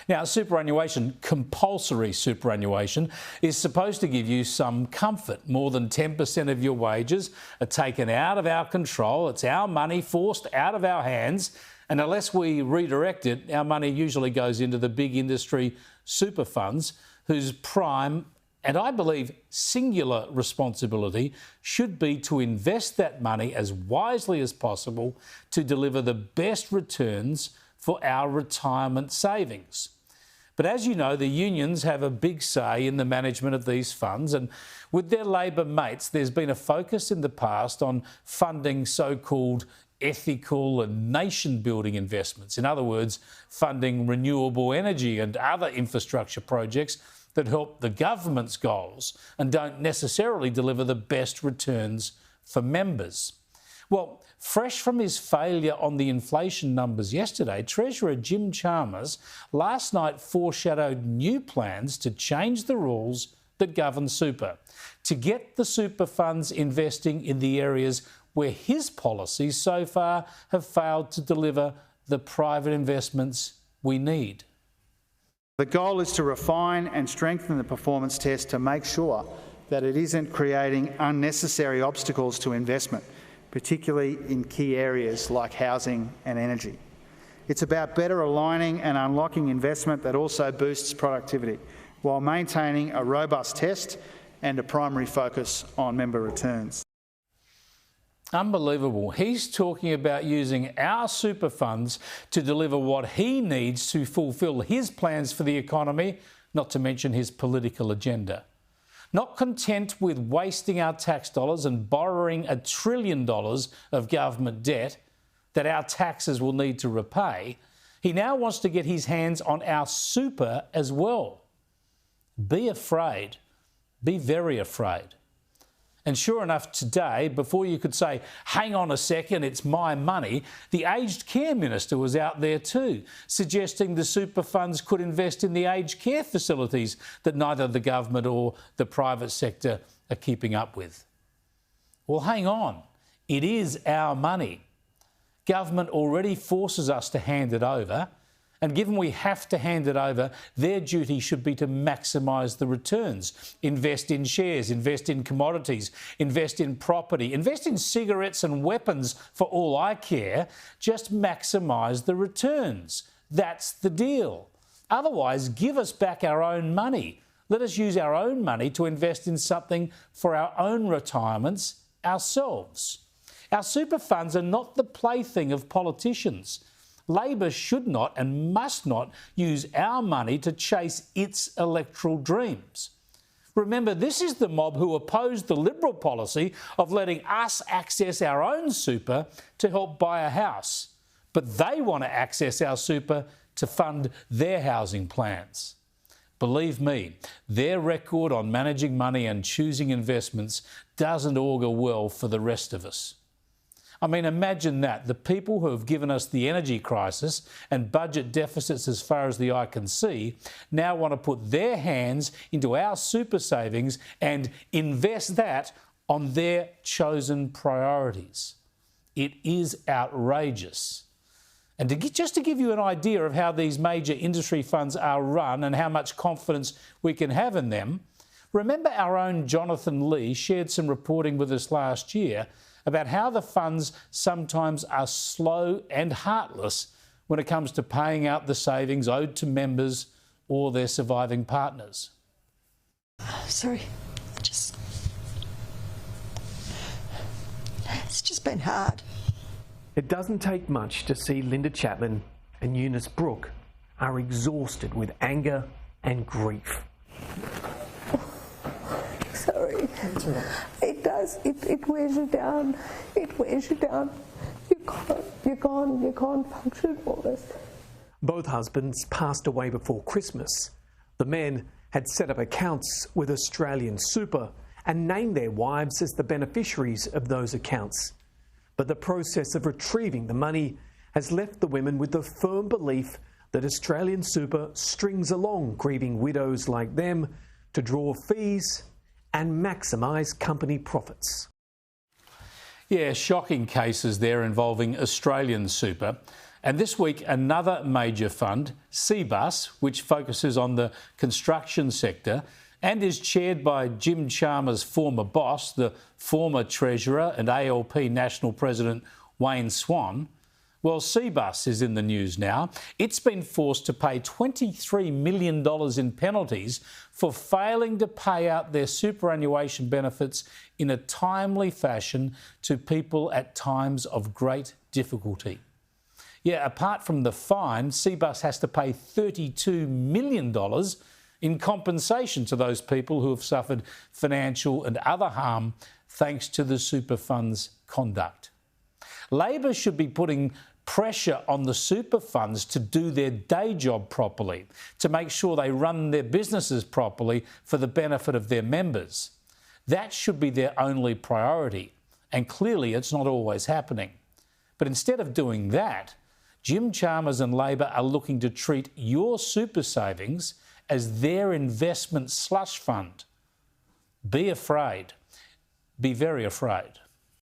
Now, superannuation, compulsory superannuation, is supposed to give you some comfort. More than 10% of your wages are taken out of our control. It's our money forced out of our hands. And unless we redirect it, our money usually goes into the big industry super funds, whose prime and I believe singular responsibility should be to invest that money as wisely as possible to deliver the best returns for our retirement savings. But as you know, the unions have a big say in the management of these funds, and with their Labor mates, there's been a focus in the past on funding so-called ethical and nation-building investments. In other words, funding renewable energy and other infrastructure projects that help the government's goals and don't necessarily deliver the best returns for members. Well, fresh from his failure on the inflation numbers yesterday, Treasurer Jim Chalmers last night foreshadowed new plans to change the rules that govern super, to get the super funds investing in the areas where his policies so far have failed to deliver the private investments we need. The goal is to refine and strengthen the performance test to make sure that it isn't creating unnecessary obstacles to investment, particularly in key areas like housing and energy. It's about better aligning and unlocking investment that also boosts productivity, while maintaining a robust test and a primary focus on member returns. Unbelievable. He's talking about using our super funds to deliver what he needs to fulfil his plans for the economy, not to mention his political agenda. Not content with wasting our tax dollars and borrowing $1 trillion of government debt that our taxes will need to repay, he now wants to get his hands on our super as well. Be afraid. Be very afraid. And sure enough, today, before you could say, hang on a second, it's my money, the aged care minister was out there too, suggesting the super funds could invest in the aged care facilities that neither the government or the private sector are keeping up with. Well, hang on. It is our money. Government already forces us to hand it over, and given we have to hand it over, their duty should be to maximise the returns. Invest in shares, invest in commodities, invest in property, invest in cigarettes and weapons for all I care. Just maximise the returns. That's the deal. Otherwise, give us back our own money. Let us use our own money to invest in something for our own retirements ourselves. Our super funds are not the plaything of politicians. Labor should not and must not use our money to chase its electoral dreams. Remember, this is the mob who opposed the Liberal policy of letting us access our own super to help buy a house. But they want to access our super to fund their housing plans. Believe me, their record on managing money and choosing investments doesn't augur well for the rest of us. I mean, imagine that. The people who have given us the energy crisis and budget deficits as far as the eye can see now want to put their hands into our super savings and invest that on their chosen priorities. It is outrageous. And just to give you an idea of how these major industry funds are run and how much confidence we can have in them, remember our own Jonathan Lee shared some reporting with us last year about how the funds sometimes are slow and heartless when it comes to paying out the savings owed to members or their surviving partners. Sorry, it's just been hard. It doesn't take much to see Linda Chapman and Eunice Brooke are exhausted with anger and grief. Sorry. It does. It wears you down. It wears you down. You can't function all this. Both husbands passed away before Christmas. The men had set up accounts with Australian Super and named their wives as the beneficiaries of those accounts. But the process of retrieving the money has left the women with the firm belief that Australian Super strings along grieving widows like them to draw fees and maximise company profits. Yeah, shocking cases there involving Australian Super. And this week, another major fund, CBUS, which focuses on the construction sector and is chaired by Jim Chalmers' former boss, the former Treasurer and ALP National President Wayne Swan. Well, CBUS is in the news now. It's been forced to pay $23 million in penalties for failing to pay out their superannuation benefits in a timely fashion to people at times of great difficulty. Yeah, apart from the fine, CBUS has to pay $32 million in compensation to those people who have suffered financial and other harm thanks to the super fund's conduct. Labor should be putting pressure on the super funds to do their day job properly, to make sure they run their businesses properly for the benefit of their members. That should be their only priority, and clearly it's not always happening. But instead of doing that, Jim Chalmers and Labor are looking to treat your super savings as their investment slush fund. Be afraid. Be very afraid.